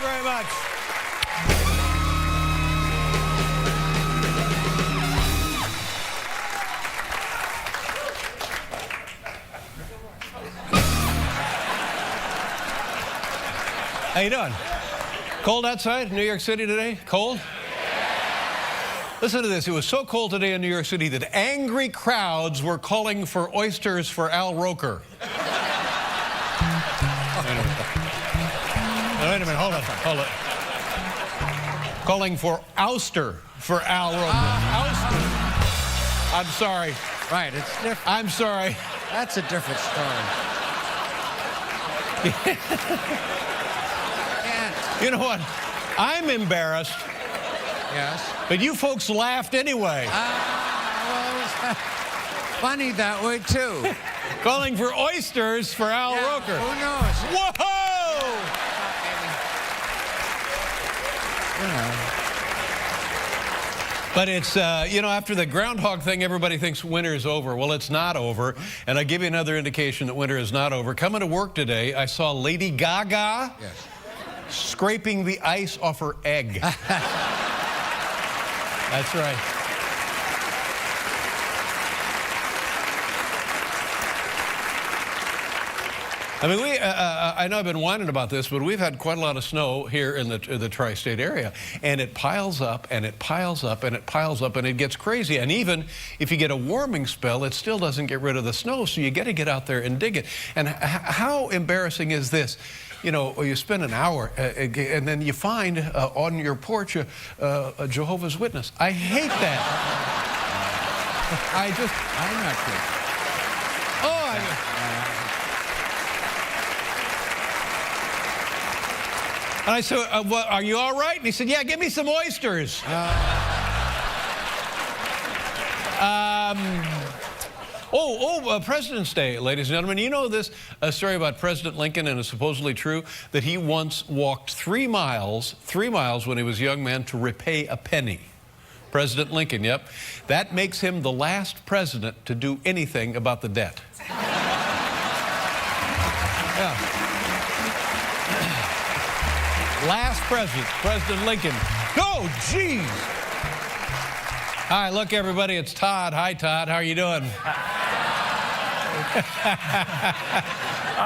very much. How you doing? Cold outside, New York City today? Cold? Listen to this. It was so cold today in New York City that angry crowds were calling for oysters for Al Roker. Wait a minute, hold it. Calling for ouster for Al Roker. Ouster. I'm sorry. Right, it's different. I'm sorry. That's a different story. You know what? I'm embarrassed. Yes. But you folks laughed anyway. Well, it was funny that way, too. Calling for oysters for Al Roker. Who knows? Whoa! You know. But it's, you know, after the groundhog thing, everybody thinks winter is over. Well, it's not over. And I give you another indication that winter is not over. Coming to work today, I saw Lady Gaga scraping the ice off her egg. That's right. I mean, I know I've been whining about this, but we've had quite a lot of snow here in the tri-state area. And it piles up, and it piles up, and it piles up, and it gets crazy. And even if you get a warming spell, it still doesn't get rid of the snow, so you got to get out there and dig it. And how embarrassing is this? You know, you spend an hour, and then you find on your porch a Jehovah's Witness. I hate that. I'm not good. And I said, well, are you all right? And he said, yeah, give me some oysters. President's Day, ladies and gentlemen. You know this story about President Lincoln, and it's supposedly true, that he once walked 3 miles when he was a young man to repay a penny. President Lincoln, yep. That makes him the last president to do anything about the debt. Yeah. Last president, President Lincoln. Oh, geez. Hi, look, everybody, it's Todd. Hi, Todd. How are you doing? Yeah.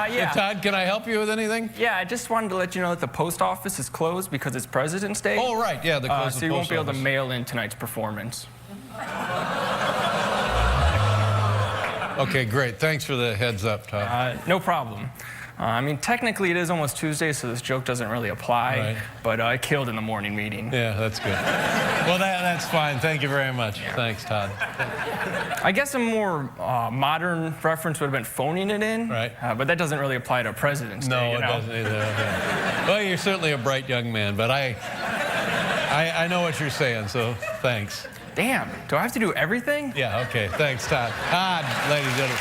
Hey, Todd, can I help you with anything? Yeah, I just wanted to let you know that the post office is closed because it's President's Day. Oh, right, yeah, the closed so you won't be able to office. mail in tonight's performance. Okay, great. Thanks for the heads up, Todd. No problem. I mean, technically it is almost Tuesday, so this joke doesn't really apply, Right. but I killed in the morning meeting. Yeah, that's good. Well, that's fine. Thank you very much. Yeah. Thanks, Todd. I guess a more modern reference would have been phoning it in, right? But that doesn't really apply to President's Day. No, it doesn't either. Okay. Well, you're certainly a bright young man, but I know what you're saying, so thanks. Damn, do I have to do everything? Yeah, okay. Thanks, Todd. Todd, ladies and gentlemen.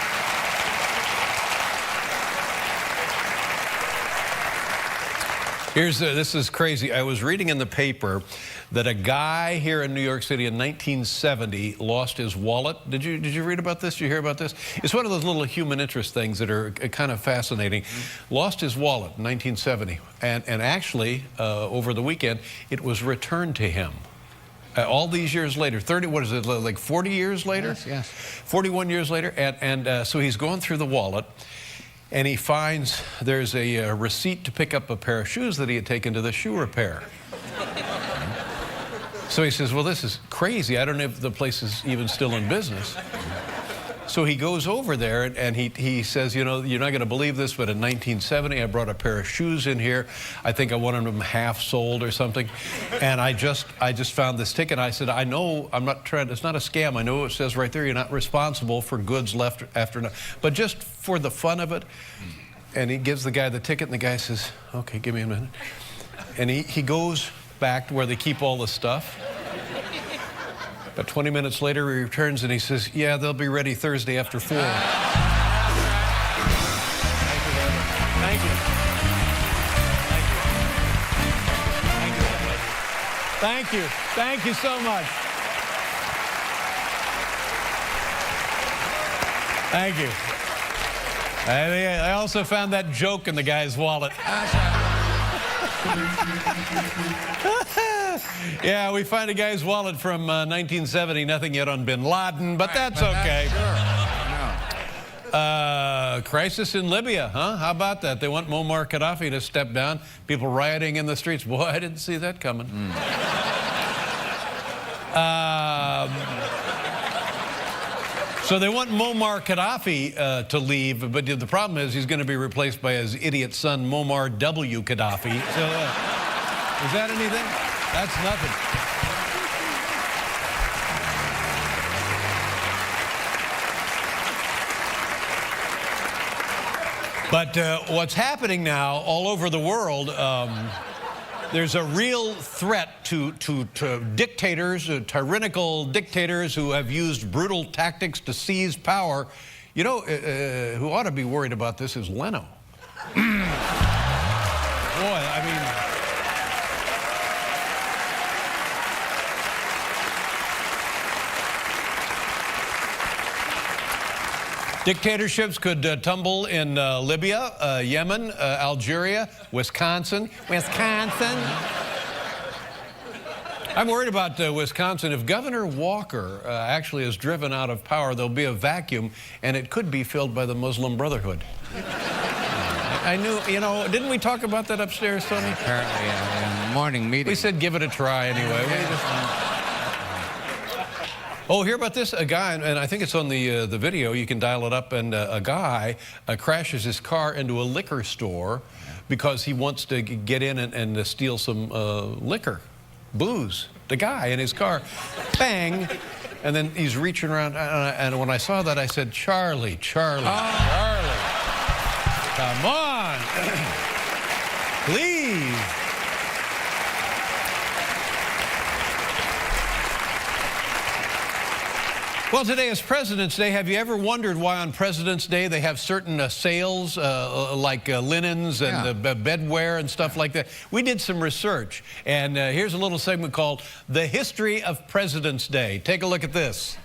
This is crazy. I was reading in the paper that a guy here in New York City in 1970 lost his wallet. Did you read about this? Did you hear about this? It's one of those little human interest things that are kind of fascinating. Lost his wallet in 1970, and actually over the weekend it was returned to him. All these years later, 30, what is it, like 40 years later? Yes. 41 years later, and so he's going through the wallet. And he finds there's a receipt to pick up a pair of shoes that he had taken to the shoe repair. So he says, well, this is crazy. I don't know if the place is even still in business. So he goes over there, and he says, you know, you're not going to believe this, but in 1970, I brought a pair of shoes in here. I think I wanted them half sold or something. And I just found this ticket. I said, I know, I'm not trying, it's not a scam. I know it says right there, you're not responsible for goods left after, but just for the fun of it. And he gives the guy the ticket, and the guy says, okay, give me a minute. And he goes back to where they keep all the stuff. But 20 minutes later, he returns and he says, yeah, they'll be ready Thursday after 4. Thank you very much. Thank you. Thank you. Thank you so much. Thank you. I also found that joke in the guy's wallet. Yeah, we find a guy's wallet from 1970, nothing yet on bin Laden, but that's okay. Crisis in Libya, huh? How about that? They want Muammar Gaddafi to step down. People rioting in the streets. Boy, I didn't see that coming. So they want Muammar Gaddafi to leave, but the problem is he's going to be replaced by his idiot son, Muammar W. Gaddafi. So, is that anything? That's nothing. But what's happening now all over the world, there's a real threat to dictators, tyrannical dictators who have used brutal tactics to seize power. You know, who ought to be worried about this is Leno. Boy, I mean... Dictatorships could tumble in Libya, Yemen, Algeria, Wisconsin. I'm worried about Wisconsin. If Governor Walker actually is driven out of power, there'll be a vacuum, and it could be filled by the Muslim Brotherhood. I knew, you know, didn't we talk about that upstairs, Tony? Apparently, in morning meeting. We said give it a try anyway. Oh, hear about this? A guy, and I think it's on the video, you can dial it up, and a guy crashes his car into a liquor store because he wants to get in and steal some liquor, booze. The guy in his car, bang, and then he's reaching around, and when I saw that, I said, Charlie, Charlie, Charlie, come on, please. Well, today is President's Day. Have you ever wondered why on President's Day they have certain sales like linens and bedwear and stuff like that? We did some research, and here's a little segment called The History of President's Day. Take a look at this.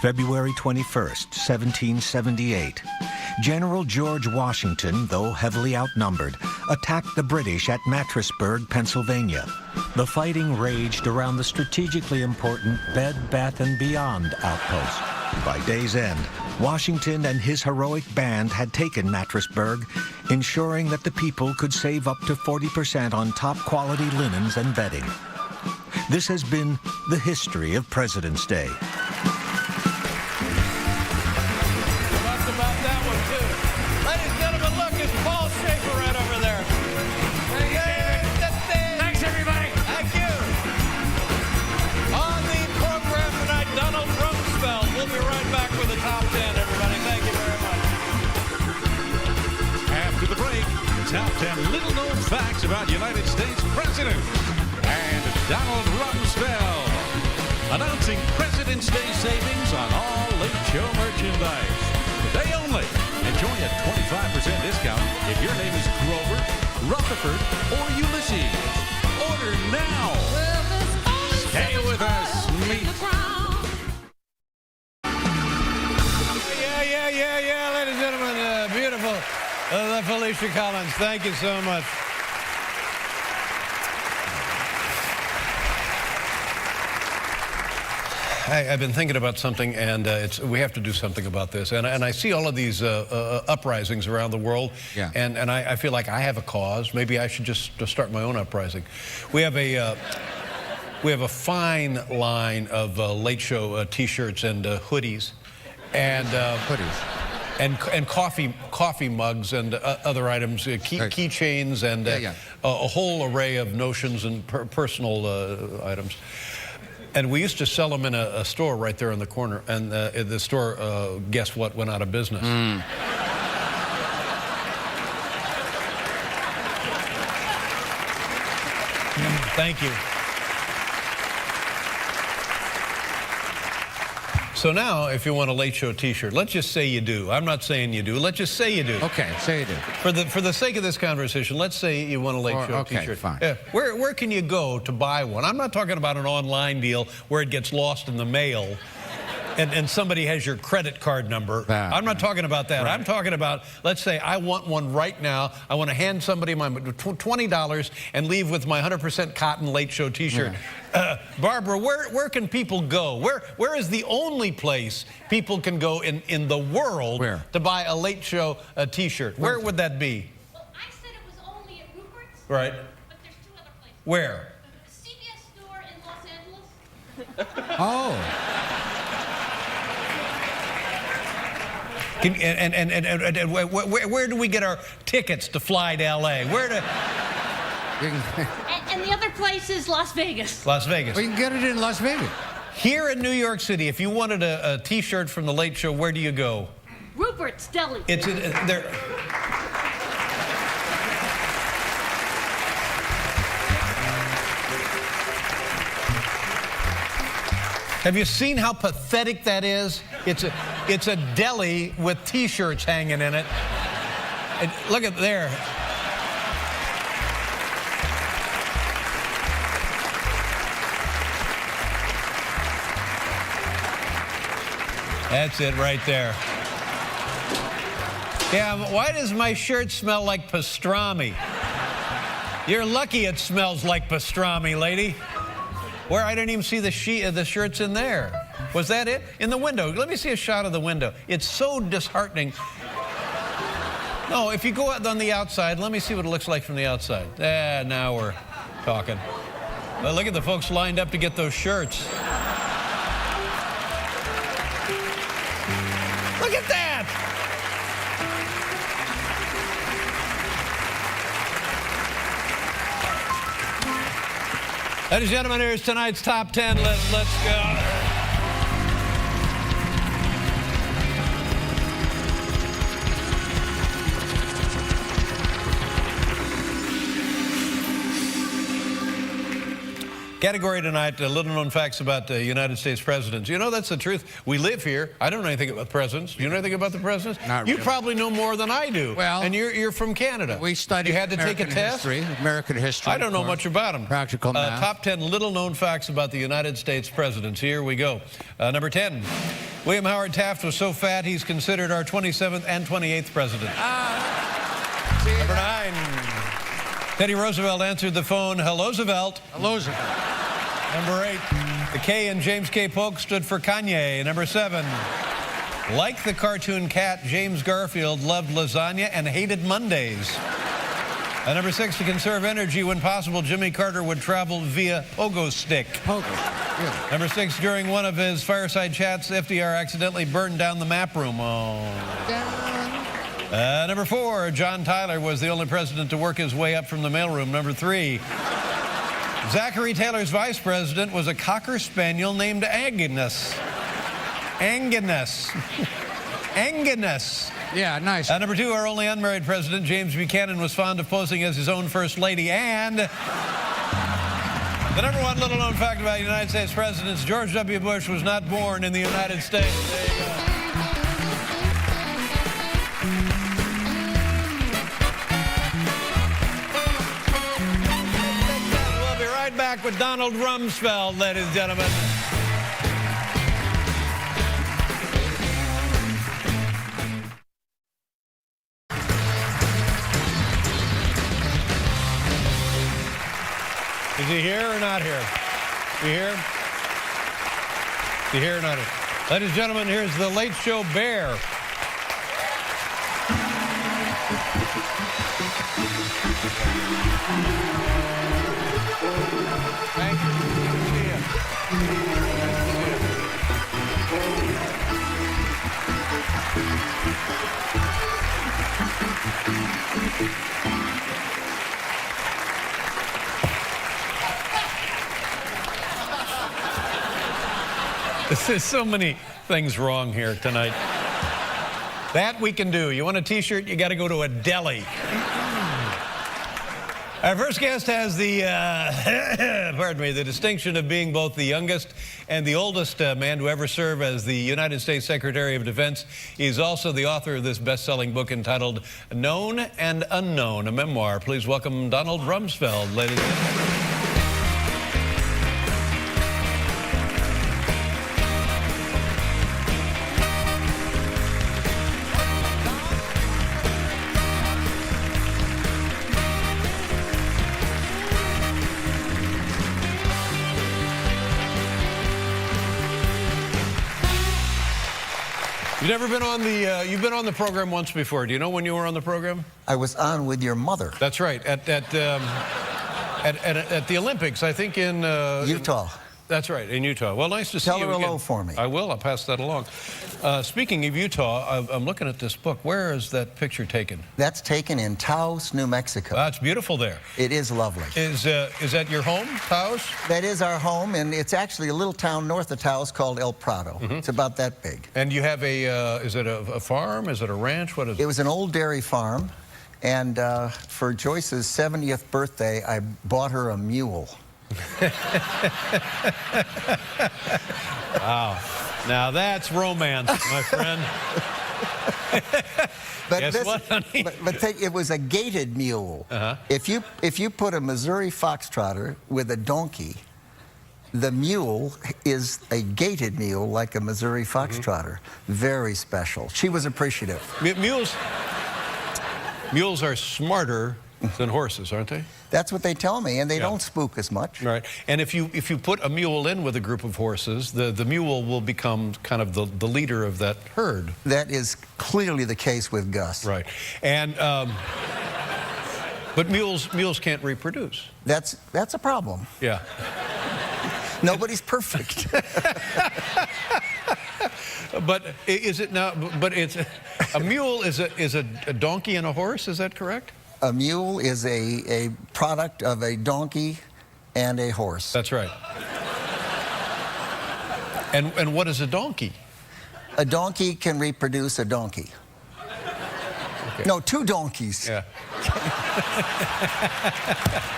February 21st, 1778. General George Washington, though heavily outnumbered, attacked the British at Mattressburg, Pennsylvania. The fighting raged around the strategically important Bed, Bath & Beyond outpost. By day's end, Washington and his heroic band had taken Mattressburg, ensuring that the people could save up to 40% on top-quality linens and bedding. This has been the history of President's Day. Thanks, everybody. Thank you. On the program tonight, Donald Rumsfeld. We'll be right back with the top 10, everybody. Thank you very much. After the break, top 10 little-known facts about United States President. And Donald Rumsfeld announcing President's Day savings on all Late Show merchandise. Today only. Enjoy a 25% discount if your name is Grover, Rutherford, or Ulysses. Order now. Stay with us, meet. Yeah, ladies and gentlemen, beautiful Felicia Collins. Thank you so much. I've been thinking about something, and we have to do something about this. And I see all of these uprisings around the world, and I feel like I have a cause. Maybe I should just start my own uprising. We have a fine line of Late Show T-shirts and hoodies, and and coffee mugs and other items, keychains, and a whole array of notions and personal items. And we used to sell them in a store right there in the corner, and the store, guess what, went out of business. Thank you. So now, if you want a Late Show T-shirt, let's just say you do. I'm not saying you do. Let's just say you do. Okay, say you do. For the sake of this conversation, let's say you want a Late Show T-shirt. Fine. Where can you go to buy one? I'm not talking about an online deal where it gets lost in the mail. and somebody has your credit card number. I'm not talking about that. Right. I'm talking about, let's say I want one right now. I want to hand somebody my $20 and leave with my 100% cotton Late Show T-shirt. Yeah. Barbara, where can people go? Where is the only place people can go in the world to buy a Late Show T-shirt? Where would that be? Well, I said it was only at Rupert's. Right. But there's 2 other places. Where? The CVS store in Los Angeles. Oh. Where do we get our tickets to fly to L.A.? And the other place is Las Vegas. Las Vegas. We can get it in Las Vegas. Here in New York City, if you wanted a T-shirt from The Late Show, where do you go? Rupert's Deli. It's there. Have you seen how pathetic that is? It's a deli with T-shirts hanging in it. And look at there. That's it right there. Yeah, why does my shirt smell like pastrami? You're lucky it smells like pastrami, lady. Where I didn't even see the shirts in there. Was that it? In the window. Let me see a shot of the window. It's so disheartening. No, if you go out on the outside, let me see what it looks like from the outside. Now we're talking. Well, look at the folks lined up to get those shirts. Look at that! Ladies and gentlemen, here's tonight's top 10 list. Let's go. Category tonight, little-known facts about United States presidents. You know, that's the truth. We live here. I don't know anything about presidents. Do you know anything about the presidents? Not You really. probably know more than I do. Well, and you're from Canada. We studied You had to take a test? American history. I don't know much about them. Practical math. Top 10 little-known facts about the United States presidents. Here we go. Number 10. William Howard Taft was so fat he's considered our 27th and 28th president. Number 9. Teddy Roosevelt answered the phone. Hello-zavelt. Number 8. The K in James K. Polk stood for Kanye. Number 7. Like the cartoon cat, James Garfield loved lasagna and hated Mondays. Number 6. To conserve energy when possible, Jimmy Carter would travel via pogo stick. Yeah. Number 6. During one of his fireside chats, FDR accidentally burned down the map room. Number 4. John Tyler was the only president to work his way up from the mailroom. Number 3. Zachary Taylor's vice president was a Cocker Spaniel named Agnes. Angus. Yeah, nice. Number 2, our only unmarried president, James Buchanan, was fond of posing as his own first lady. And the number 1 little-known fact about United States presidents, George W. Bush was not born in the United States. There you go. We'll be right back with Donald Rumsfeld, ladies and gentlemen. Is he here or not here? Is he here? Is he here or not here? Ladies and gentlemen, here's the Late Show Bear. Thank you. Good to see you. There's so many things wrong here tonight. That we can do. You want a T-shirt, you got to go to a deli. Our first guest has the, the distinction of being both the youngest and the oldest man to ever serve as the United States Secretary of Defense. He's also the author of this best-selling book entitled Known and Unknown, a memoir. Please welcome Donald Rumsfeld, ladies and gentlemen. You've never been on the, you've been on the program once before. Do you know when you were on the program? I was on with your mother. That's right, at the Olympics, I think in... Utah. That's right, in Utah. Well, nice to see Tell you her again. hello for me. I will, I'll pass that along. Speaking of Utah, I'm looking at this book. Where is that picture taken? That's taken in Taos, New Mexico. That's beautiful there. It is lovely. Is that your home, Taos? That is our home, and it's actually a little town north of Taos called El Prado. It's about that big. And you have a, is it a farm? Is it a ranch? What is it? It was an old dairy farm, and for Joyce's 70th birthday, I bought her a mule. Wow. Now that's romance, my friend. But Guess what, honey? But it was a gaited mule. If you put a Missouri foxtrotter with a donkey, the mule is a gaited mule like a Missouri foxtrotter. Very special. She was appreciative. Mules are smarter than horses, aren't they? That's what they tell me, and they don't spook as much. Right. And if you put a mule in with a group of horses, the mule will become kind of the leader of that herd. That is clearly the case with Gus. Right. And but mules can't reproduce. That's a problem. Yeah. Nobody's perfect. But is it now? But it's a mule is a donkey and a horse. Is that correct? A mule is a product of a donkey and a horse. That's right. And what is a donkey? A donkey can reproduce a donkey. Okay. No, two donkeys. Yeah.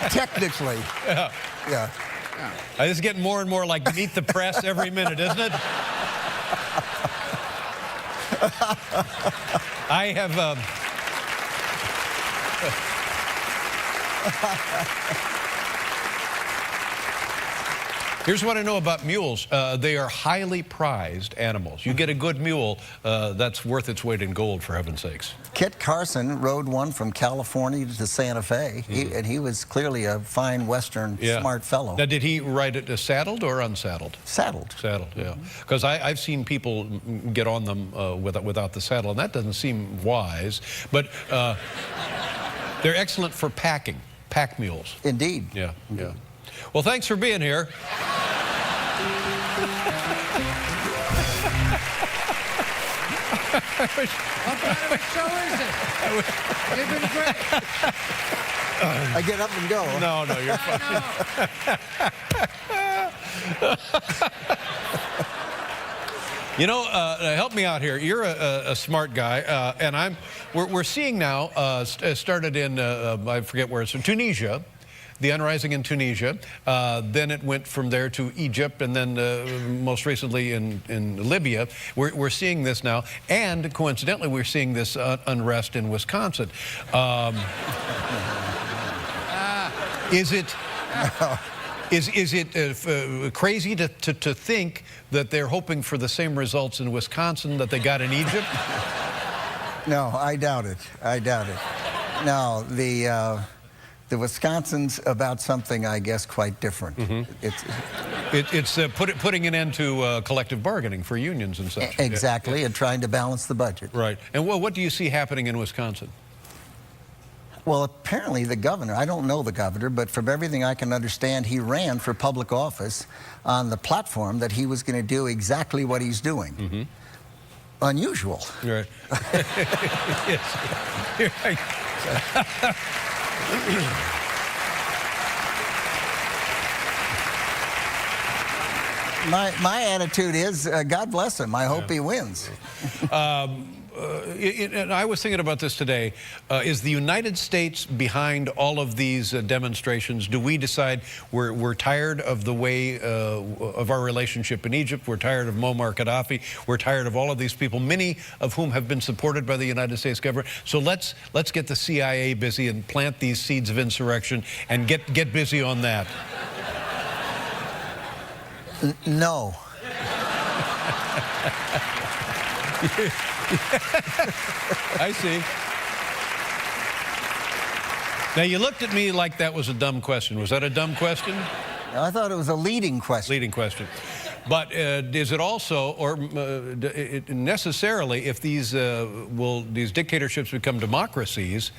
Technically. Yeah. Yeah. This is getting more and more like Meet the Press every minute, isn't it? I have... Here's what I know about mules. They are highly prized animals. You get a good mule, that's worth its weight in gold, for heaven's sakes. Kit Carson rode one from California to Santa Fe, and he was clearly a fine Western smart fellow. Now, did he ride it saddled or unsaddled? Saddled. Saddled, yeah. Because I've seen people get on them without the saddle, and that doesn't seem wise. But they're excellent for pack mules. Indeed. Yeah, yeah. Well, thanks for being here. What kind of a show is it? You've been great. I get up and go. No, you're fine. You know, help me out here. You're a smart guy, and we're seeing now, started in, I forget where it's, Tunisia, the unrising in Tunisia. Then it went from there to Egypt, and then most recently in Libya. We're seeing this now, and coincidentally, we're seeing this unrest in Wisconsin. Is it... Is it crazy to think that they're hoping for the same results in Wisconsin that they got in Egypt? No, I doubt it. I doubt it. No, the Wisconsin's about something, I guess, quite different. It's putting an end to collective bargaining for unions and such. Exactly, and trying to balance the budget. Right. And what do you see happening in Wisconsin? Well, apparently the governor, I don't know the governor, but from everything I can understand, he ran for public office on the platform that he was going to do exactly what he's doing. Unusual. Right. Yes. You're right. My attitude is, God bless him. I hope he wins. And I was thinking about this today. Is the United States behind all of these demonstrations? Do we decide we're tired of the way of our relationship in Egypt? We're tired of Muammar Gaddafi. We're tired of all of these people, many of whom have been supported by the United States government. So let's get the CIA busy and plant these seeds of insurrection and get busy on that. No. I see. Now, you looked at me like that was a dumb question. Was that a dumb question? I thought it was a leading question. Leading question. But is it also, or necessarily, if these dictatorships become democracies,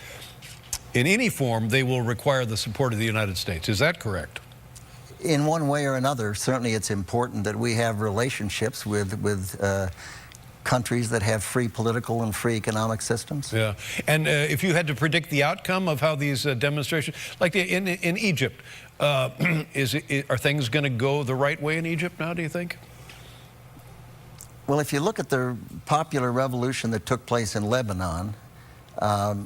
in any form, they will require the support of the United States? Is that correct? In one way or another, certainly it's important that we have relationships with countries that have free political and free economic systems. Yeah, and if you had to predict the outcome of how these demonstrations, like in Egypt, are things going to go the right way in Egypt now, do you think? Well, if you look at the popular revolution that took place in Lebanon,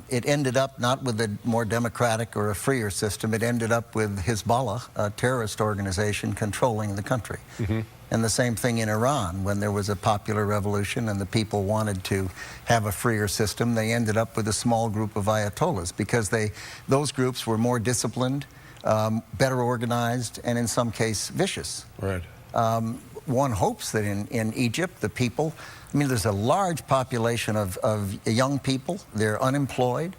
it ended up not with a more democratic or a freer system. It ended up with Hezbollah, a terrorist organization, controlling the country. Mm-hmm. And the same thing in Iran, when there was a popular revolution and the people wanted to have a freer system, they ended up with a small group of ayatollahs because those groups were more disciplined, better organized, and in some case vicious. Right. One hopes that in Egypt, the people, I mean, there's a large population of young people. They're unemployed.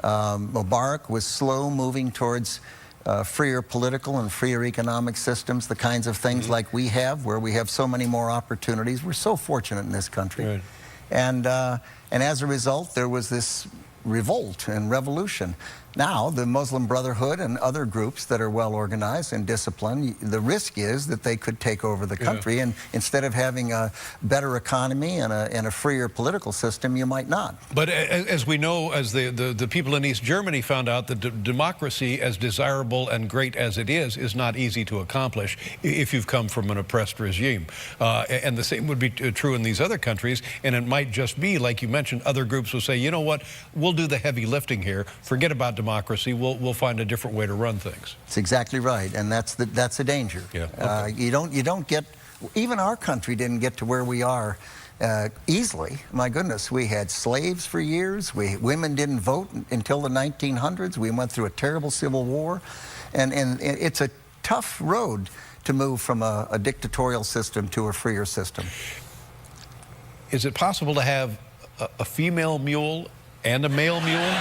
Mubarak was slow moving towards freer political and freer economic systems, the kinds of things like we have, where we have so many more opportunities. We're so fortunate in this country. Right. And as a result, there was this revolt and revolution. Now, the Muslim Brotherhood and other groups that are well organized and disciplined, the risk is that they could take over the country. And instead of having a better economy and a freer political system, you might not. But as we know, as the people in East Germany found out, that democracy, as desirable and great as it is not easy to accomplish if you've come from an oppressed regime. And the same would be true in these other countries. And it might just be, like you mentioned, other groups will say, you know what, we'll do the heavy lifting here. Forget about democracy. We'll find a different way to run things. That's exactly right, and that's the danger. Yeah. Okay. You don't get, even our country didn't get to where we are easily. My goodness, we had slaves for years. Women didn't vote until the 1900s. We went through a terrible civil war, and it's a tough road to move from a dictatorial system to a freer system. Is it possible to have a female mule and a male mule?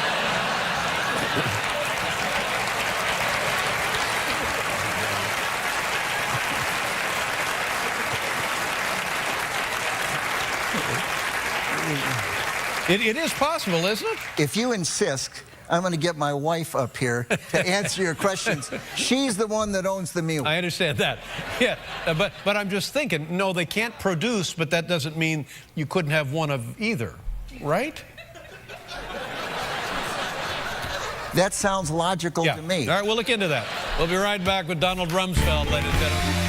It is possible, isn't it? If you insist, I'm going to get my wife up here to answer your questions. She's the one that owns the mule. I understand that. Yeah, but I'm just thinking, no, they can't produce, but that doesn't mean you couldn't have one of either, right? That sounds logical to me. All right, we'll look into that. We'll be right back with Donald Rumsfeld, ladies and gentlemen.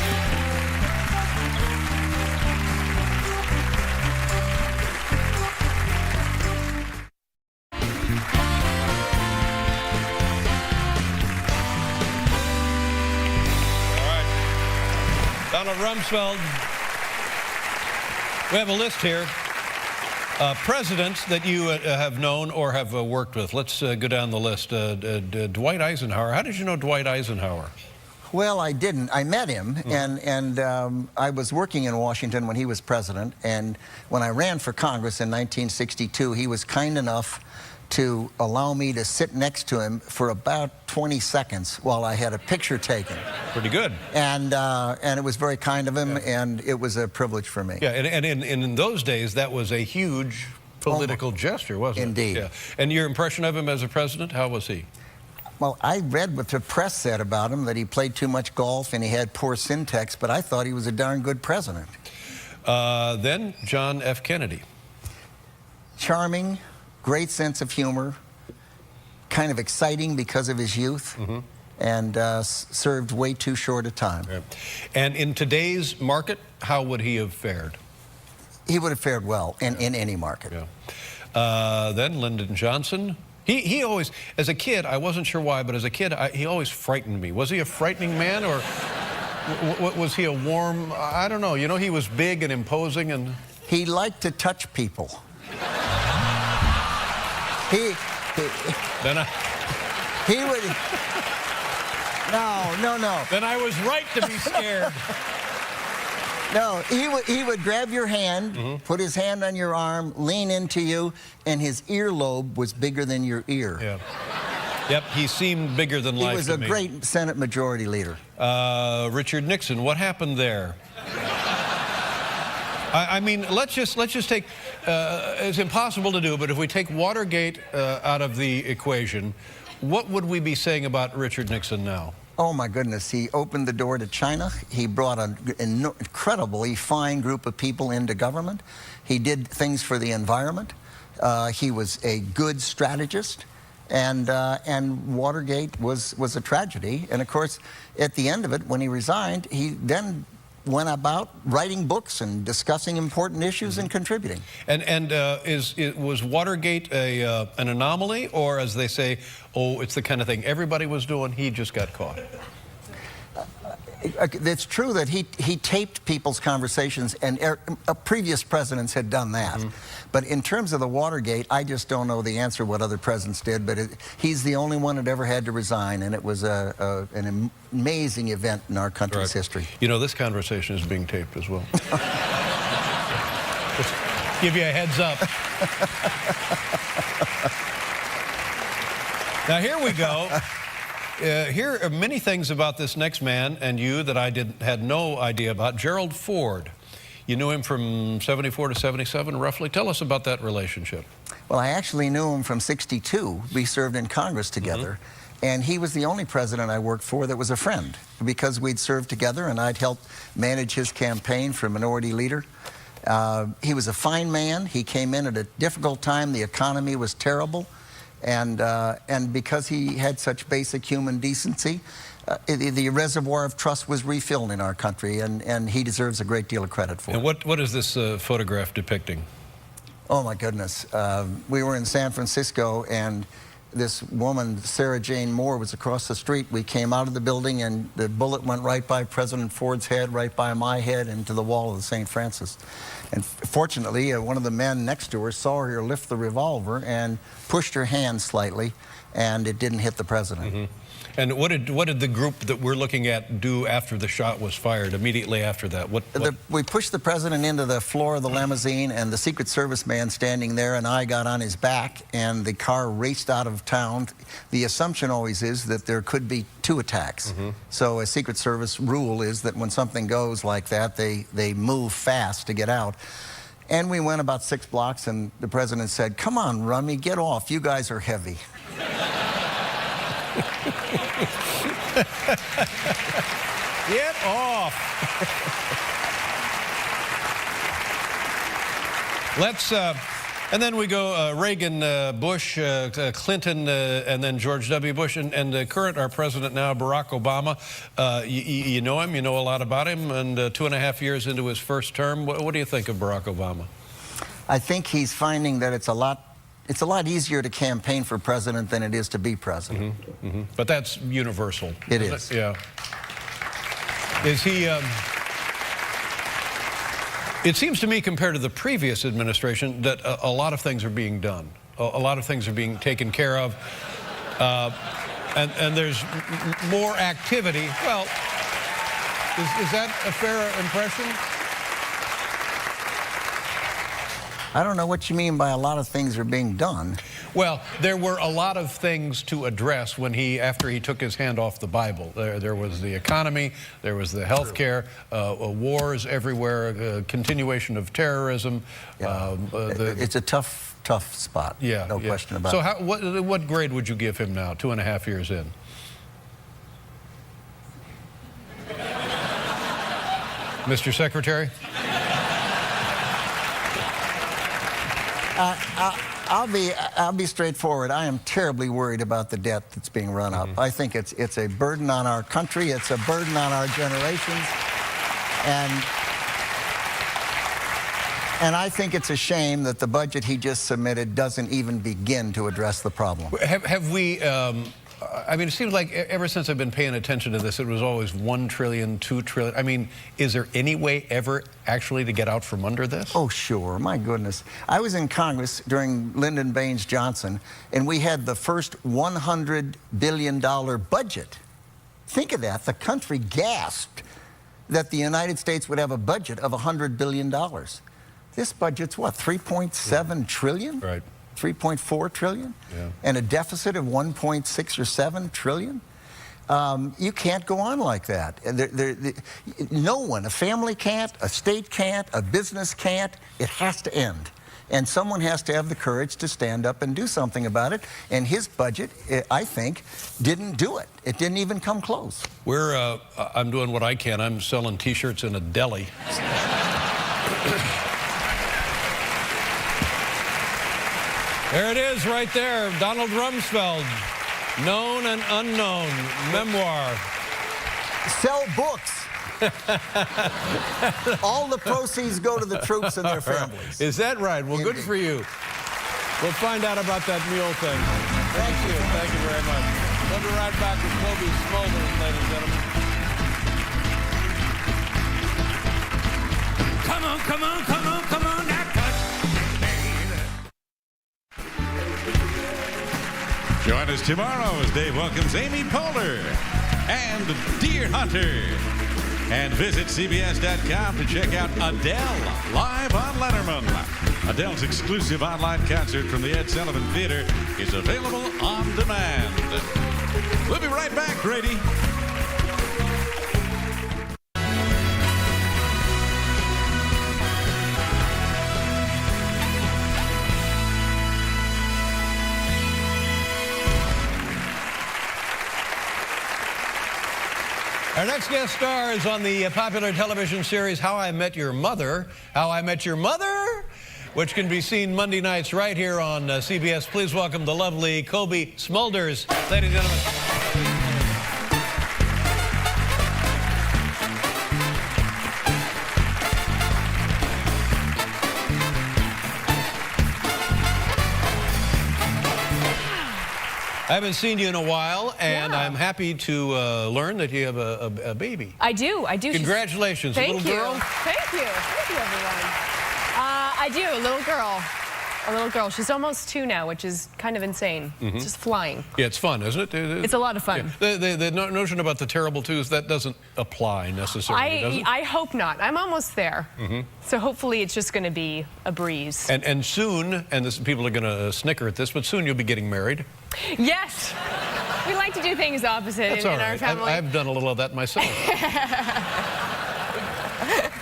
All right. Donald Rumsfeld. We have a list here. Presidents that you have known or have worked with. Let's go down the list. Dwight Eisenhower. How did you know Dwight Eisenhower? Well, I didn't. I met him, and I was working in Washington when he was president, and when I ran for Congress in 1962, he was kind enough to allow me to sit next to him for about 20 seconds while I had a picture taken. Pretty good. And it was very kind of him, and it was a privilege for me. Yeah, and in those days, that was a huge political gesture, wasn't it? Indeed. Yeah. And your impression of him as a president, how was he? Well, I read what the press said about him, that he played too much golf and he had poor syntax, but I thought he was a darn good president. Then John F. Kennedy. Charming, great sense of humor, kind of exciting because of his youth, and served way too short a time. Yeah. And in today's market, how would he have fared? He would have fared well in any market. Yeah. Then Lyndon Johnson. He always, as a kid, I wasn't sure why, but as a kid, he always frightened me. Was he a frightening man, or was he a warm, I don't know. You know, he was big and imposing, and... He liked to touch people. He would... No. Then I was right to be scared. No, he would grab your hand, put his hand on your arm, lean into you, and his earlobe was bigger than your ear. Yeah. Yep, he seemed bigger than life to me. He was a great Senate Majority Leader. Richard Nixon, what happened there? I mean, let's just take, it's impossible to do, but if we take Watergate out of the equation, what would we be saying about Richard Nixon now? Oh my goodness, he opened the door to China. He brought an incredibly fine group of people into government. He did things for the environment. He was a good strategist. And Watergate was a tragedy. And of course, at the end of it, when he resigned, he then went about writing books and discussing important issues and contributing. And was Watergate an anomaly, or as they say, oh, it's the kind of thing everybody was doing, he just got caught? It's true that he taped people's conversations, and previous presidents had done that. But in terms of the Watergate, I just don't know the answer what other presidents did, but he's the only one that ever had to resign, and it was an amazing event in our country's history. You know, this conversation is being taped as well. Just give you a heads up. Now, here we go. Here are many things about this next man and you that I had no idea about. Gerald Ford. You knew him from 74 to 77, roughly. Tell us about that relationship. Well, I actually knew him from 62. We served in Congress together. And he was the only president I worked for that was a friend, because we'd served together and I'd helped manage his campaign for minority leader. He was a fine man. He came in at a difficult time. The economy was terrible. And because he had such basic human decency, the reservoir of trust was refilled in our country, and he deserves a great deal of credit for it. And what is this photograph depicting? Oh, my goodness. We were in San Francisco, and this woman, Sarah Jane Moore, was across the street. We came out of the building, and the bullet went right by President Ford's head, right by my head, and to the wall of the St. Francis. And fortunately, one of the men next to her saw her lift the revolver and pushed her hand slightly, and it didn't hit the president. And what did the group that we're looking at do after the shot was fired, immediately after that? We pushed the president into the floor of the limousine, and the Secret Service man standing there and I got on his back, and the car raced out of town. The assumption always is that there could be two attacks. So a Secret Service rule is that when something goes like that, they move fast to get out. And we went about 6 blocks, and the president said, "Come on, Rummy, get off. You guys are heavy." Get off. Let's, and then we go Reagan, Bush, Clinton, and then George W. Bush, and our president now, Barack Obama. You know him, you know a lot about him, and 2.5 years into his first term. What do you think of Barack Obama? I think he's finding that it's a lot easier to campaign for president than it is to be president. But that's universal. It is. Yeah. Is he... It seems to me, compared to the previous administration, that a lot of things are being done. A lot of things are being taken care of. And there's more activity. Well, is that a fair impression? I don't know what you mean by a lot of things are being done. Well, there were a lot of things to address when after he took his hand off the Bible. There was the economy, there was the health care, wars everywhere, continuation of terrorism. Yeah. It's a tough spot. Yeah, no question about it. So what grade would you give him now, 2.5 years in? Mr. Secretary? I'll be straightforward. I am terribly worried about the debt that's being run up. I think it's a burden on our country. It's a burden on our generations. And I think it's a shame that the budget he just submitted doesn't even begin to address the problem. Have we... I mean, it seems like ever since I've been paying attention to this, it was always $1 trillion, $2 trillion. I mean, is there any way ever actually to get out from under this? Oh, sure. My goodness. I was in Congress during Lyndon Baines Johnson, and we had the first $100 billion budget. Think of that. The country gasped that the United States would have a budget of $100 billion. This budget's what, 3.7 trillion? Right. 3.4 trillion, yeah. And a deficit of 1.6 or 7 trillion. You can't go on like that. No one, a family can't, a state can't, a business can't. It has to end. And someone has to have the courage to stand up and do something about it. And his budget, I think, didn't do it. It didn't even come close. I'm doing what I can. I'm selling T-shirts in a deli. There it is right there, Donald Rumsfeld, Known and Unknown, memoir. Sell books. All the proceeds go to the troops and their families. Is that right? Well, good for you. We'll find out about that mule thing. Thank you. Thank you very much. We'll be right back with Cobie Smulders, ladies and gentlemen. Come on, come on, come on, come on, now touch me, baby. Join us tomorrow as Dave welcomes Amy Poehler and Deer Hunter. And visit CBS.com to check out Adele live on Letterman. Adele's exclusive online concert from the Ed Sullivan Theater is available on demand. We'll be right back, Grady. Our next guest star is on the popular television series How I Met Your Mother. How I Met Your Mother, which can be seen Monday nights right here on CBS. Please welcome the lovely Cobie Smulders, ladies and gentlemen. I haven't seen you in a while, and Yeah. I'm happy to learn that you have a baby. I do. Congratulations. Thank a little you. girl? Thank you. Thank you, everyone. I do. A little girl. A little girl. She's almost 2 now, which is kind of insane. It's just flying. Yeah, it's fun, isn't it? It's a lot of fun. Yeah. The notion about the terrible twos, that doesn't apply necessarily, does it? I hope not. I'm almost there. So hopefully it's just going to be a breeze. And soon, and people are going to snicker at this, but soon you'll be getting married. Yes. We like to do things opposite That's in all right. our family. I've done a little of that myself.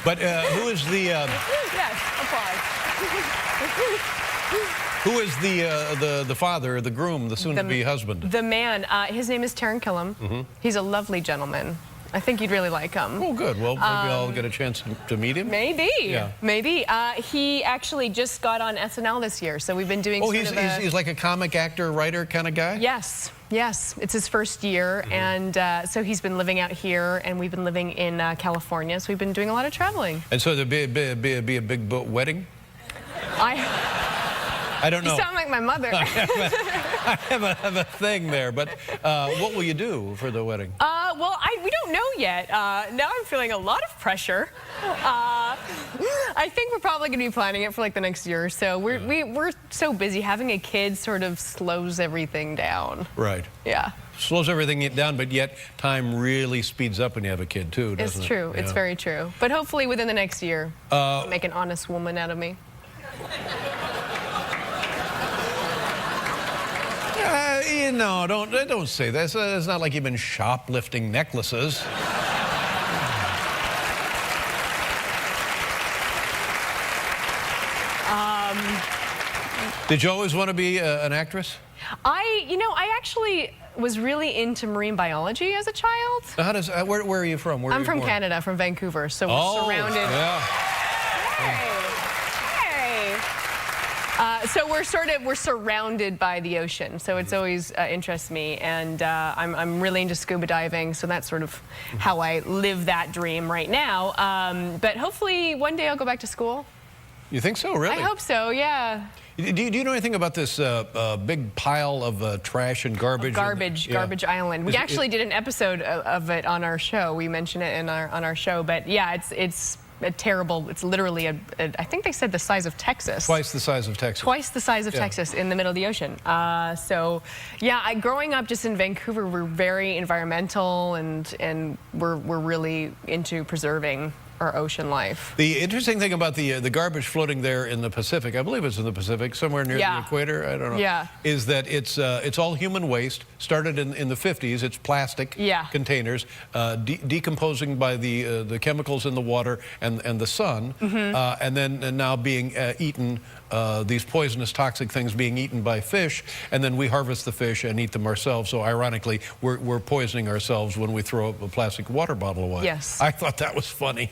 But who is the... Yes, applause. Who is the father, the groom, the soon-to-be husband? The man. His name is Taran Killam. He's a lovely gentleman. I think you'd really like him. Oh, good. Well, maybe I'll get a chance to meet him. Maybe. Yeah. Maybe. He actually just got on SNL this year, so we've been doing. Oh, he's like a comic actor, writer kind of guy? Yes. Yes. It's his first year, and so he's been living out here, and we've been living in California, so we've been doing a lot of traveling. And so there'll be a big wedding? I don't know. You sound like my mother. I have a thing there, but what will you do for the wedding? Well, we don't know yet. Now I'm feeling a lot of pressure. I think we're probably going to be planning it for like the next year or so. We're so busy. Having a kid sort of slows everything down. Right. Yeah. Slows everything down, but yet time really speeds up when you have a kid, too, doesn't it? It's true. It's very true. But hopefully within the next year, make an honest woman out of me. You know, don't say that. It's not like you've been shoplifting necklaces. Did you always want to be an actress? I actually was really into marine biology as a child. Where are you from? I'm from Canada, from Vancouver, so we're surrounded. Yeah. Hey. So we're surrounded by the ocean, so it's always interests me, and I'm really into scuba diving, so that's sort of how I live that dream right now. But hopefully one day I'll go back to school. You think so, really? I hope so, yeah. Do you know anything about this big pile of trash and garbage? Garbage Island. We actually did an episode of it on our show. We mentioned it on our show, but yeah, it's a terrible. It's literally I think they said the size of Texas. Twice the size of Texas. Twice the size of Texas in the middle of the ocean. So yeah, growing up just in Vancouver, we're very environmental, and we're really into preserving our ocean life. The interesting thing about the garbage floating there in the Pacific, I believe it's in the Pacific, somewhere near the equator, I don't know, is that it's all human waste, started in the 50s, it's plastic containers, decomposing by the chemicals in the water and the sun, and then now being eaten, these poisonous toxic things being eaten by fish, and then we harvest the fish and eat them ourselves. So ironically, we're poisoning ourselves when we throw a plastic water bottle away. Yes. I thought that was funny.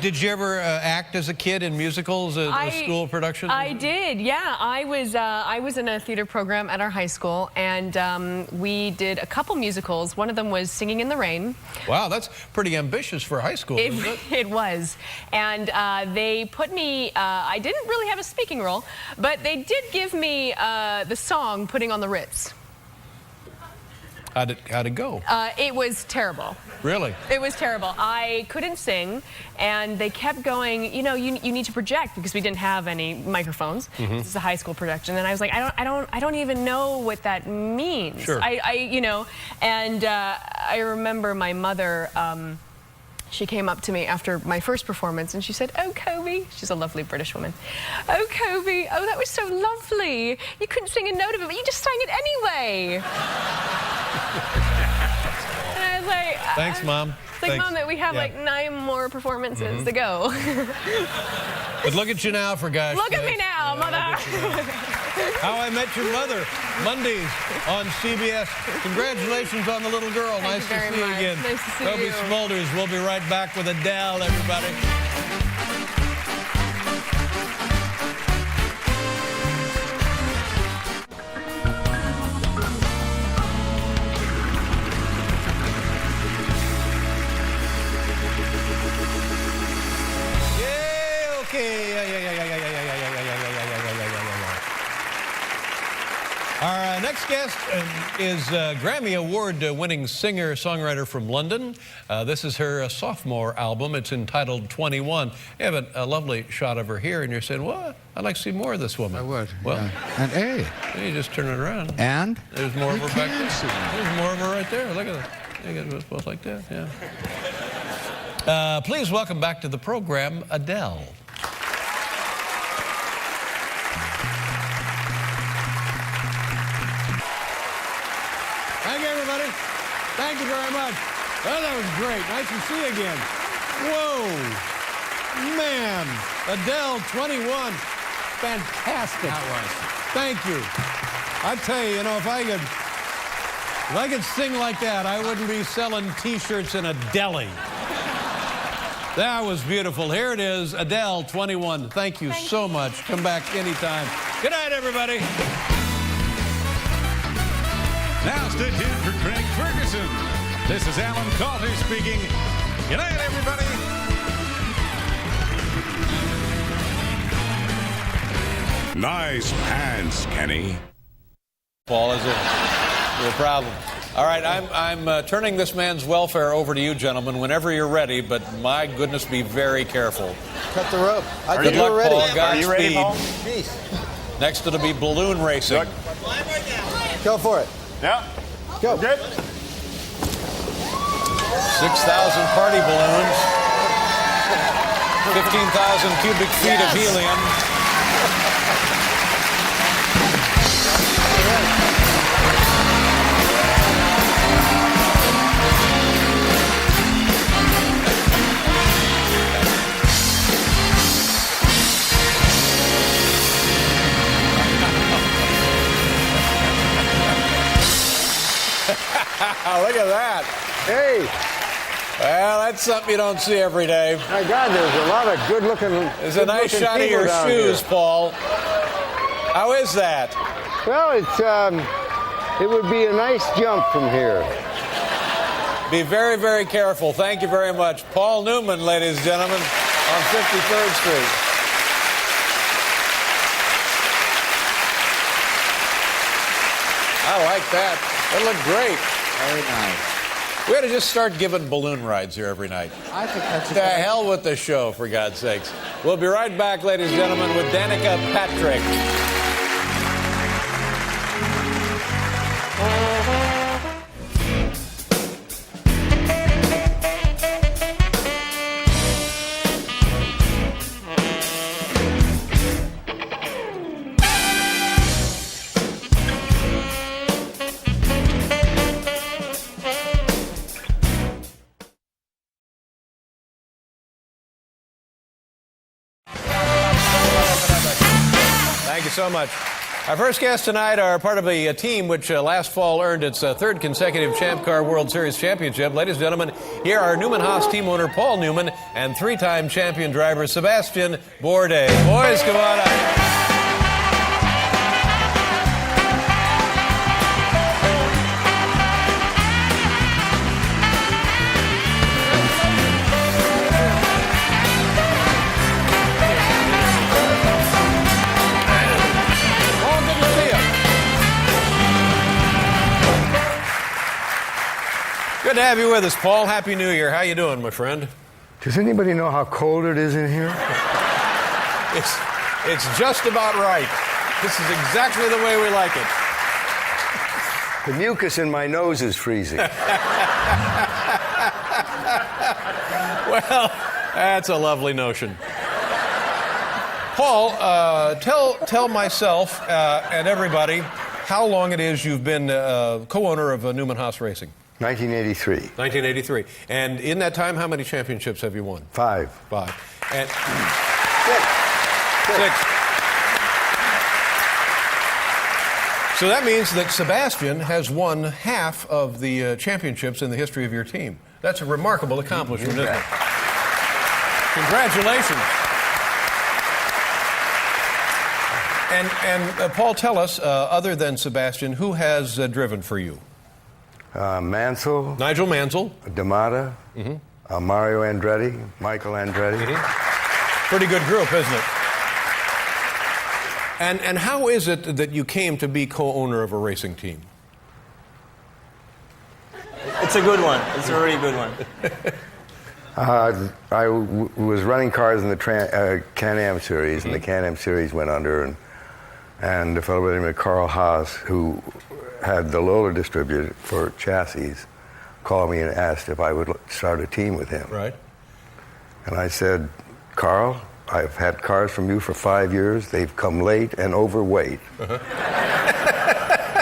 Did you ever act as a kid in musicals, school productions? I did, yeah. I was in a theater program at our high school, and we did a couple musicals. One of them was Singing in the Rain. Wow, that's pretty ambitious for high school, isn't it? It was. And they put me, I didn't really have a speaking role, but they did give me the song Putting on the Ritz. How'd it go? It was terrible. Really? It was terrible. I couldn't sing, and they kept going, you know, you need to project, because we didn't have any microphones. This is a high school production, and I was like, I don't even know what that means. Sure. You know, and I remember my mother. She came up to me after my first performance and she said, "Oh, Cobie," she's a lovely British woman. "Oh, Cobie, oh, that was so lovely. You couldn't sing a note of it, but you just sang it anyway." And I was like, "Thanks, Mom." It's like, "Mom, that we have like 9 more performances to go." But look at you now, for gosh Look at sakes. me now, Mother. How I Met Your Mother, Mondays on CBS. Congratulations on the little girl. Nice to see you again. Nice to see Cobie you. Smulders. We'll be right back with Adele, everybody. Our next guest is Grammy Award-winning singer-songwriter from London. This is her sophomore album. It's entitled 21. You have a lovely shot of her here, and you're saying, "What? I'd like to see more of this woman." I would. Well, yeah. And hey. You just turn it around. And? There's more of her back there. There's more of her right there. Look at that. You got both like that, yeah. Please welcome back to the program, Adele. Thank you, everybody. Thank you very much. Oh, that was great. Nice to see you again. Whoa. Man. Adele, 21. Fantastic. That was. Thank you. I tell you, if I could sing like that, I wouldn't be selling T-shirts in a deli. That was beautiful. Here it is, Adele, 21. Thank you so much. Come back anytime. Good night, everybody. Now stay tuned for Craig Ferguson. This is Alan Calder speaking. Good night, everybody. Nice pants, Kenny. Paul, is it a problem? All right, I'm turning this man's welfare over to you, gentlemen, whenever you're ready, but my goodness, be very careful. Cut the rope. Good luck, ready. Paul. Are you ready, Paul? Peace. Next, it'll be balloon racing. Go for it. Yeah. Go. Good. 6,000 party balloons. 15,000 cubic feet of helium. Look at that. Hey, Well, that's something you don't see every day. my God, there's a lot of good-looking. There's a nice shot of your shoes, Paul. How is that? Well, it would be a nice jump from here. Be very, very careful. Thank you very much. Paul Newman, ladies and gentlemen, on 53rd Street. I like that. That looked great. Very nice. We ought to just start giving balloon rides here every night. I think that's To hell with the show, for God's sakes. We'll be right back, ladies and gentlemen, with Danica Patrick. Thank you so much. Our first guests tonight are part of a team which last fall earned its third consecutive Champ Car World Series championship. Ladies and gentlemen, here are Newman Haas team owner Paul Newman and three-time champion driver Sébastien Bourdais. Boys, come on up. Good to have you with us, Paul. Happy New Year. How you doing, my friend? Does anybody know how cold it is in here? It's just about right. This is exactly the way we like it. The mucus in my nose is freezing. Well, that's a lovely notion. Paul, tell myself and everybody how long it is you've been co-owner of Newman Haas Racing. 1983. 1983. And in that time, how many championships have you won? 5. 5. And Six. So that means that Sébastien has won half of the championships in the history of your team. That's a remarkable accomplishment, isn't it? Congratulations. And Paul, tell us, other than Sébastien, who has driven for you? Mansell. Nigel Mansell. D'Amata. Mario Andretti. Michael Andretti. Pretty good group, isn't it? And how is it that you came to be co-owner of a racing team? It's a good one. It's a really good one. I was running cars in the Can-Am series, and the Can-Am series went under, and a fellow by the name of Carl Haas, who had the Lola distributed for chassis, called me and asked if I would start a team with him. Right. And I said, Carl, I've had cars from you for 5 years. They've come late and overweight.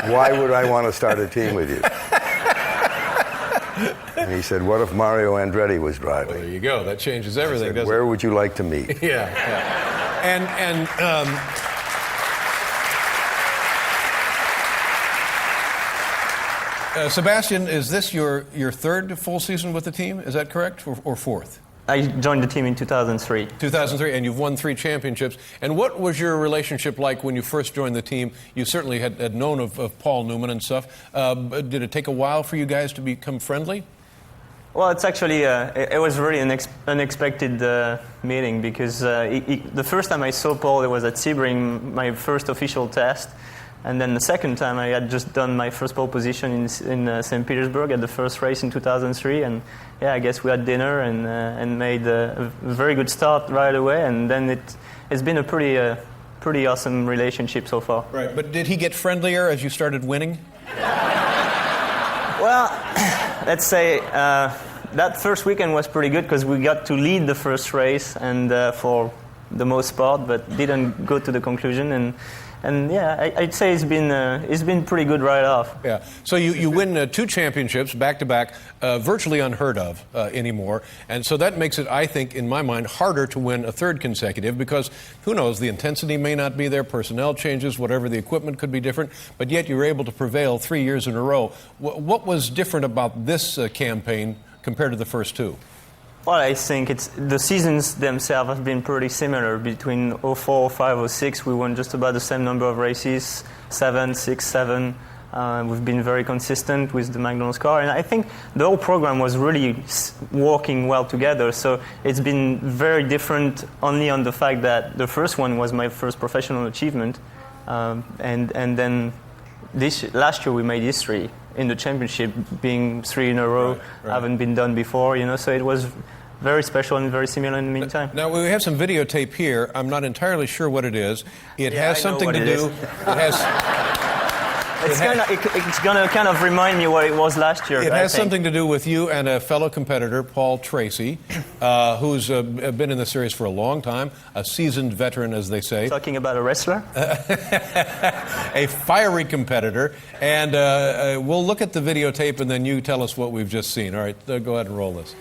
Why would I want to start a team with you? And he said, what if Mario Andretti was driving? Well, there you go. That changes everything, I said, doesn't where it? would you like to meet? Yeah. Sébastien, is this your third full season with the team? Is that correct? Or fourth? I joined the team in 2003. 2003, and you've won 3 championships. And what was your relationship like when you first joined the team? You certainly had known of Paul Newman and stuff. Did it take a while for you guys to become friendly? Well, it's actually, it was really an unexpected meeting because the first time I saw Paul, it was at Sebring, my first official test. And then the second time, I had just done my first pole position in St. Petersburg at the first race in 2003. And yeah, I guess we had dinner and made a very good start right away. And then it's been a pretty awesome relationship so far. Right, but did he get friendlier as you started winning? Well, let's say that first weekend was pretty good because we got to lead the first race and for the most part, but didn't go to the conclusion. And yeah, I'd say it's been pretty good right off. Yeah. So you win 2 championships back to back, virtually unheard of anymore, and so that makes it, I think, in my mind, harder to win a third consecutive because who knows, the intensity may not be there, personnel changes, whatever, the equipment could be different, but yet you were able to prevail 3 years in a row. What was different about this campaign compared to the first 2? Well, I think the seasons themselves have been pretty similar. Between 04, 05, 06, we won just about the same number of races, 7, 6, 7. We've been very consistent with the McDonald's car, and I think the whole program was really working well together. So it's been very different only on the fact that the first one was my first professional achievement, and then last year we made history in the championship, being 3 in a row. Right. Haven't been done before, so it was very special and very similar in the meantime. Now, we have some videotape here. I'm not entirely sure what it is. It Yeah, has I know something what to it do. is. It has. It's gonna kind of remind me what it was last year. It I has think. something to do with you and a fellow competitor, Paul Tracy, who's been in the series for a long time, a seasoned veteran, as they say. Talking about a wrestler? A fiery competitor. And we'll look at the videotape, and then you tell us what we've just seen. All right, go ahead and roll this.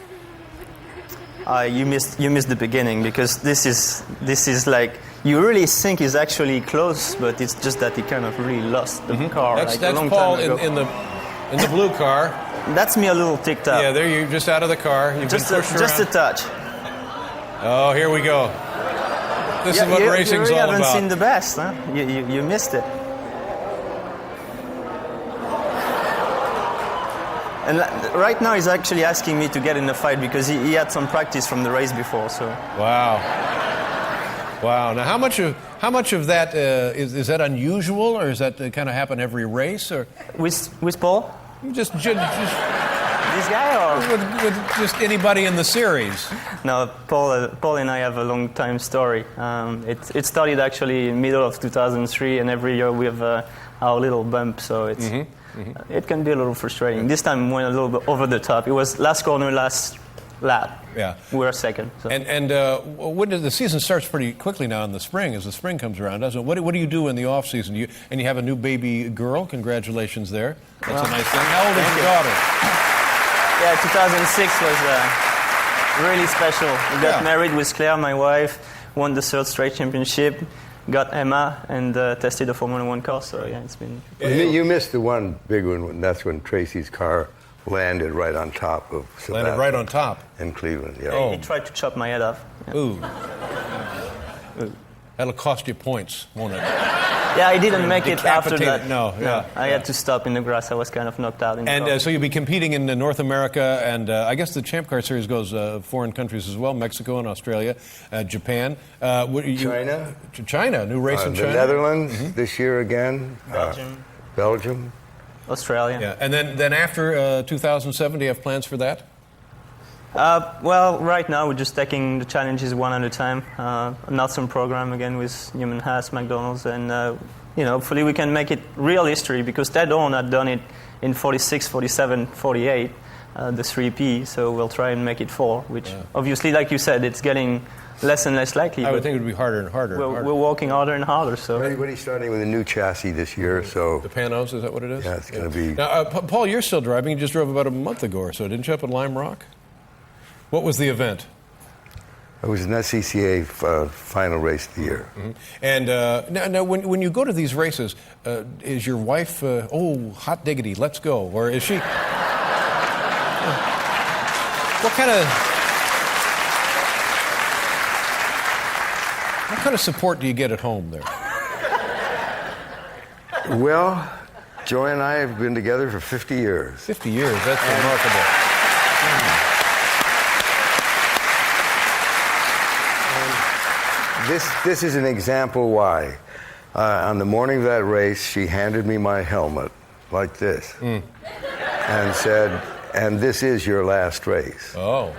You missed the beginning, because this is like, you really think he's actually close, but it's just that he kind of really lost the car. That's a long Paul time ago. in the blue car. That's me a little ticked up. Yeah, there you're just out of the car. You've just been pushed just a around. touch. Oh, here we go. This is what racing's you all haven't about. seen the best, huh? You missed it. And right now he's actually asking me to get in the fight because he had some practice from the race before. So. Wow. Now, how much of that is that unusual, or is that kind of happen every race, or with Paul? Just this guy, or with just anybody in the series? No, Paul and I have a long time story. It started actually in the middle of 2003, and every year we have our little bump. So it's. It can be a little frustrating. This time went a little bit over the top. It was last corner, last lap. Yeah. We were second. So. And when the season starts pretty quickly now in the spring, as the spring comes around, doesn't it? What do you do in the off season? You have a new baby girl. Congratulations there. That's a nice thing. How old is your daughter? Yeah, 2006 was really special. We got married with Claire, my wife, won the third straight championship. Got Emma and tested the Formula 1 car, so yeah, it's been... You missed the one big one, that's when Tracy's car landed right on top of Sebastian. Landed right on top? In Cleveland, yeah. Oh. He tried to chop my head off. Yeah. Ooh. That'll cost you points, won't it? Yeah, I didn't make it after that. No, I had to stop in the grass. I was kind of knocked out. And so you'll be competing in North America, and I guess the Champ Car Series goes foreign countries as well, Mexico and Australia, Japan. China. China, new race in China. The Netherlands this year again. Belgium. Australia. Yeah, and then after 2007, do you have plans for that? Well, right now we're just taking the challenges one at a time. An awesome program again with Newman Haas, McDonald's, and hopefully we can make it real history, because Ted Owen had done it in 46, 47, 48, the 3P. So we'll try and make it 4, which obviously, like you said, it's getting less and less likely. I would think it would be harder and harder. We're working harder and harder. So everybody's starting with a new chassis this year. So the Panos, is that what it is? Yeah, it's going to be. Now, Paul, you're still driving. You just drove about a month ago or so, didn't you, up at Lime Rock? What was the event? It was an SCCA final race of the year. Mm-hmm. And now when you go to these races, is your wife, hot diggity, let's go? Or is she... What kind of support do you get at home there? Well, Joy and I have been together for 50 years. 50 years, that's remarkable. This is an example why. On the morning of that race, she handed me my helmet like this and said, "And this is your last race." Oh.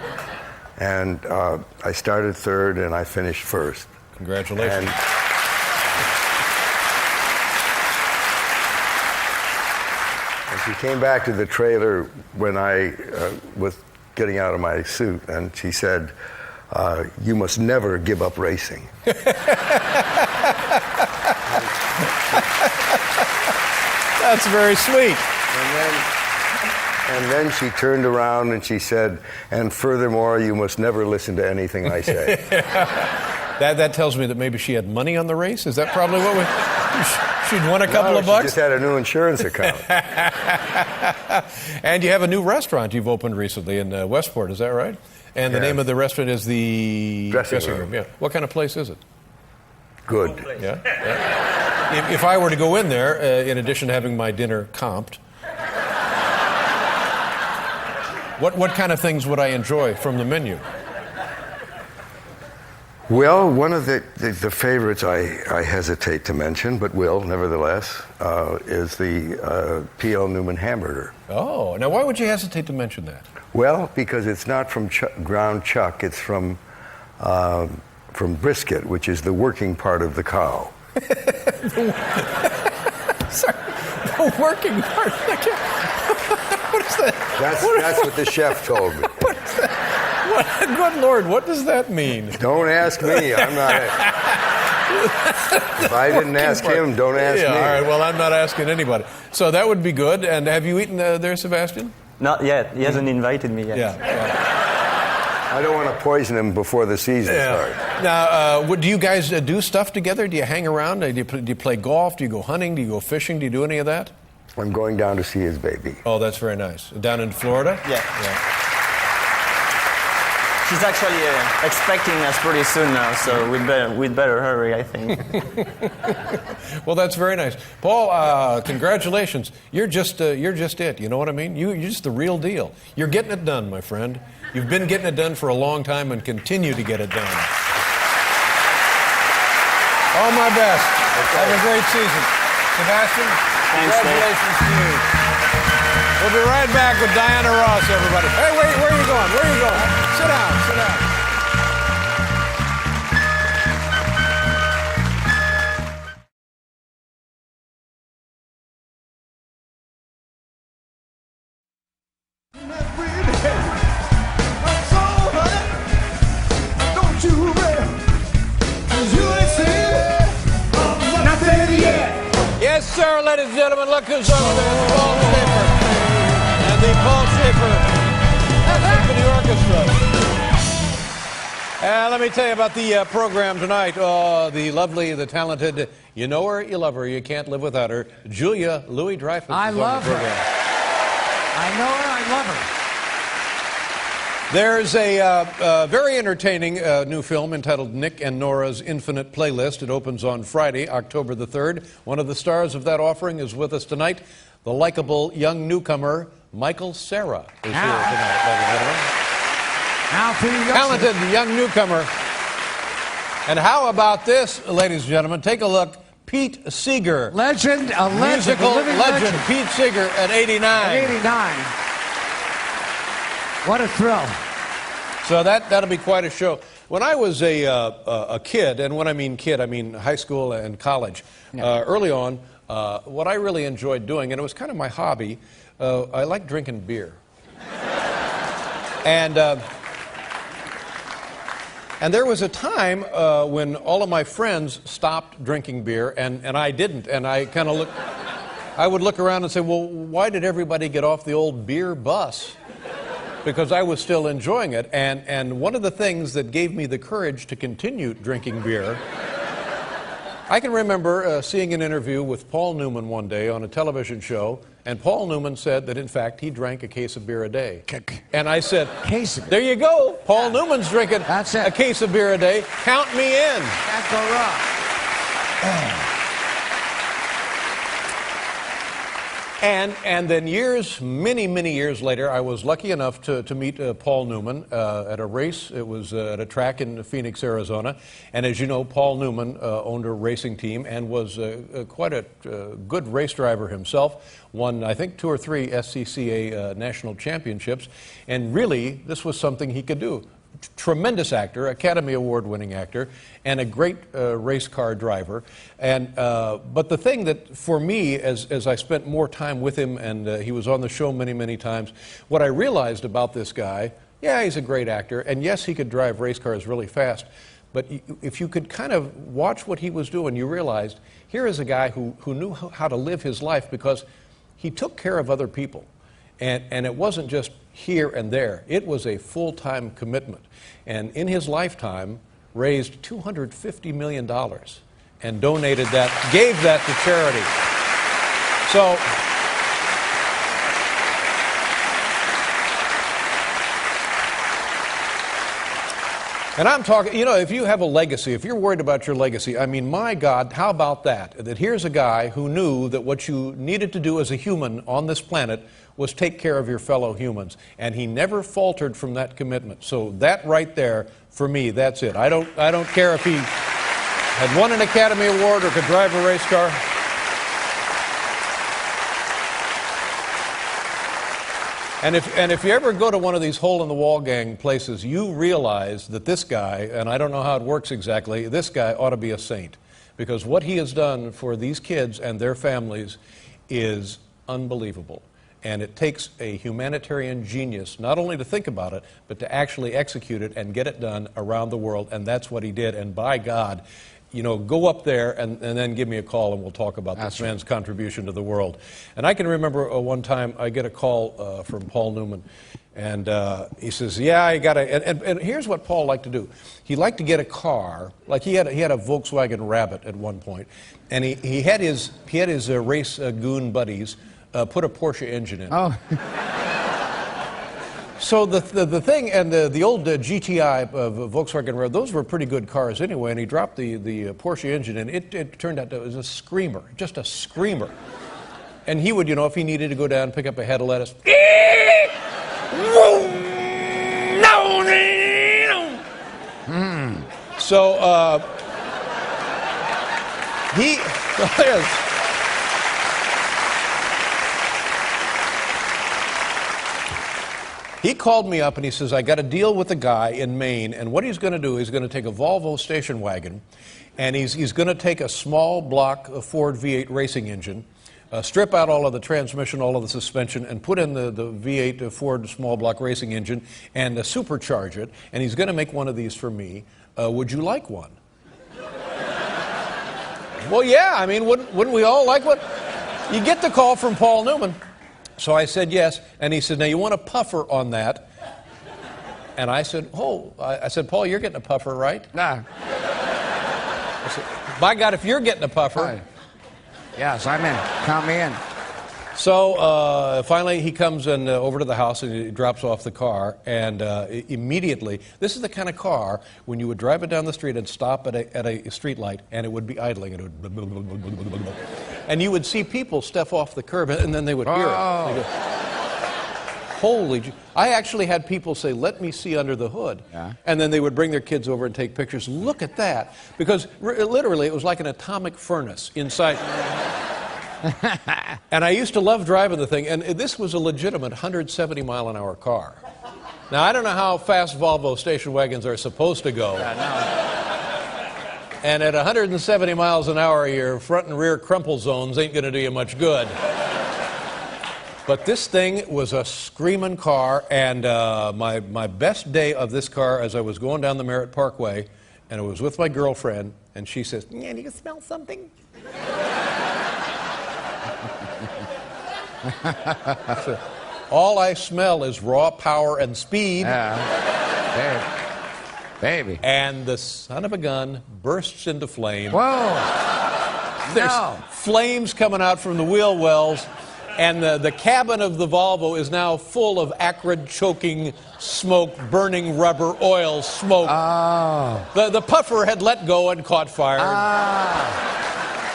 And I started third and I finished first. Congratulations. And she came back to the trailer when I was getting out of my suit, and she said, "You must never give up racing." That's very sweet. And then she turned around and she said, "And furthermore, you must never listen to anything I say." That tells me that maybe she had money on the race. Is that probably what she'd won a couple of bucks? She just had a new insurance account. And you have a new restaurant you've opened recently in Westport, is that right? And the name of the restaurant is the Dressing Room. Yeah. What kind of place is it? Good. Yeah. If I were to go in there, in addition to having my dinner comped, what kind of things would I enjoy from the menu? Well, one of the favorites I hesitate to mention, but will nevertheless, is the P.L. Newman hamburger. Oh, now why would you hesitate to mention that? Well, because it's not from ground chuck, it's from brisket, which is the working part of the cow. Sorry, the working part of the cow. What is that? That's what the chef told me. What is that? Good Lord, what does that mean? Don't ask me. I'm not. If I didn't ask him, don't ask me. All right, well, I'm not asking anybody. So that would be good. And have you eaten there, Sebastian? Not yet. He hasn't invited me yet. Yeah. I don't want to poison him before the season starts. Now, do you guys do stuff together? Do you hang around? Do you play golf? Do you go hunting? Do you go fishing? Do you do any of that? I'm going down to see his baby. Oh, that's very nice. Down in Florida? Yeah. She's actually expecting us pretty soon now, so we'd better hurry, I think. Well, that's very nice, Paul. Congratulations. You're just it. You know what I mean? You're just the real deal. You're getting it done, my friend. You've been getting it done for a long time and continue to get it done. All my best. Have a great season, Sebastian. Congratulations to you. We'll be right back with Diana Ross, everybody. Hey, wait, where are you going? Where are you going? Sit down, sit down. Yes, sir, ladies and gentlemen, look who's over there. It's Paul Schaefer. And the Paul Schaefer Symphony Orchestra. Let me tell you about the program tonight. Oh, the lovely, the talented, you know her, you love her, you can't live without her, Julia Louis-Dreyfus. I love her. I know her, I love her. There's a very entertaining new film entitled Nick and Nora's Infinite Playlist. It opens on Friday, October the 3rd. One of the stars of that offering is with us tonight. The likable young newcomer, Michael Cera, is here tonight, ladies and gentlemen. Now for you talented young newcomer. And how about this, ladies and gentlemen? Take a look. Pete Seeger. Legend, a legend. Musical legend, Pete Seeger at 89. At 89. What a thrill. So that'll be quite a show. When I was a kid, and when I mean kid, I mean high school and college, early on, what I really enjoyed doing, and it was kind of my hobby, I liked drinking beer. And there was a time when all of my friends stopped drinking beer, and I didn't. And I kind of I would look around and say, well, why did everybody get off the old beer bus? Because I was still enjoying it. And one of the things that gave me the courage to continue drinking beer, I can remember seeing an interview with Paul Newman one day on a television show, and Paul Newman said that, in fact, he drank a case of beer a day. And I said, there you go. Paul Newman's drinking a case of beer a day. Count me in. That's all right. And then many years later, I was lucky enough to meet Paul Newman at a race. It was at a track in Phoenix, Arizona. And as you know, Paul Newman owned a racing team and was quite a good race driver himself. Won, I think, 2 or 3 SCCA national championships. And really, this was something he could do. Tremendous actor, Academy Award-winning actor, and a great race car driver. And but the thing that, for me, as I spent more time with him, and he was on the show many times, what I realized about this guy, yeah, he's a great actor, and yes, he could drive race cars really fast, but if you could kind of watch what he was doing, you realized here is a guy who knew how to live his life because he took care of other people. And it wasn't just here and there. It was a full-time commitment. And in his lifetime, raised $250 million and donated that, gave that to charity. So, And I'm talking, you know, if you have a legacy, if you're worried about your legacy, I mean, my God, how about that? That here's a guy who knew that what you needed to do as a human on this planet was take care of your fellow humans. And he never faltered from that commitment. So that right there, for me, that's it. I don't care if he had won an Academy Award or could drive a race car. And if you ever go to one of these hole-in-the-wall gang places, you realize that this guy, and I don't know how it works exactly, this guy ought to be a saint. Because what he has done for these kids and their families is unbelievable. And it takes a humanitarian genius not only to think about it, but to actually execute it and get it done around the world. And that's what he did. And by God, you know, go up there and then give me a call and we'll talk about this man's contribution to the world. And I can remember one time I get a call from Paul Newman, and he says, yeah, I got to, and here's what Paul liked to do. He liked to get a car, like he had a Volkswagen Rabbit at one point, and he had his race goon buddies put a Porsche engine in. Oh. So the thing, and the old GTI Volkswagen Rabbit, those were pretty good cars anyway, and he dropped the Porsche engine in. It turned out it was a screamer, just a screamer. And he would, you know, if he needed to go down and pick up a head of lettuce, so he He called me up and he says, I got a deal with a guy in Maine, and what he's going to do, he's going to take a Volvo station wagon, and he's going to take a small block Ford V8 racing engine, strip out all of the transmission, all of the suspension, and put in the V8 Ford small block racing engine and supercharge it, and he's going to make one of these for me. Would you like one? Well, yeah, I mean, wouldn't we all like one? You get the call from Paul Newman. So I said yes, and he said, now you want a puffer on that? And I said, oh, I said, Paul, you're getting a puffer, right? Nah. I said, by God, if you're getting a puffer. Right. Yes, I'm in. Count me in. So finally he comes over to the house and he drops off the car, and immediately, this is the kind of car when you would drive it down the street and stop at a street light and it would be idling, and it would and you would see people step off the curb and then they would hear it. They go, holy, I actually had people say, let me see under the hood. Yeah. And then they would bring their kids over and take pictures. Look at that. Because literally it was like an atomic furnace inside. And I used to love driving the thing, and this was a legitimate 170-mile-an-hour car. Now, I don't know how fast Volvo station wagons are supposed to go. And at 170 miles an hour, your front and rear crumple zones ain't going to do you much good. But this thing was a screaming car, and my best day of this car, as I was going down the Merritt Parkway, and I was with my girlfriend, and she says, yeah, do you smell something? So, all I smell is raw power and speed. Baby. And the son of a gun bursts into flame. Whoa. There's flames coming out from the wheel wells, and the cabin of the Volvo is now full of acrid, choking smoke, burning rubber, oil smoke. Oh. The puffer had let go and caught fire.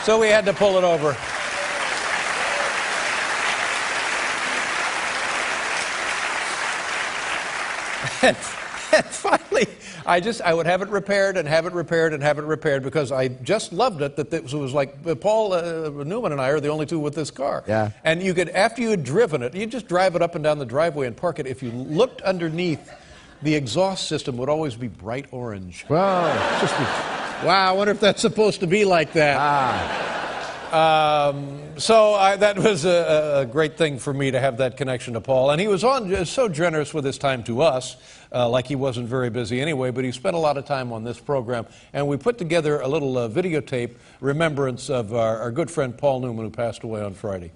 So we had to pull it over. And finally, I would have it repaired and have it repaired and have it repaired because I just loved it. That it was like Paul Newman and I are the only two with this car. Yeah. And you could, after you had driven it, you just drive it up and down the driveway and park it. If you looked underneath, the exhaust system would always be bright orange. Whoa. Wow, I wonder if that's supposed to be like that. So that was a great thing for me to have that connection to Paul. And he was so generous with his time to us, like he wasn't very busy anyway, but he spent a lot of time on this program. And we put together a little videotape remembrance of our good friend Paul Newman, who passed away on Friday.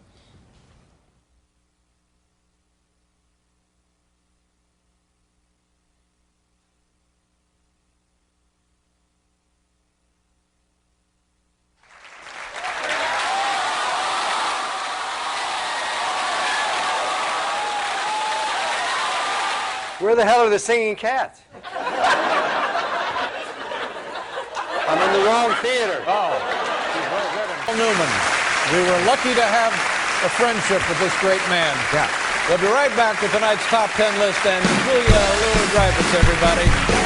Where the hell are the singing cats? I'm in the wrong theater. Oh. Newman. We were lucky to have a friendship with this great man. Yeah. We'll be right back with tonight's top 10 list and Julia Louis-Dreyfus, everybody.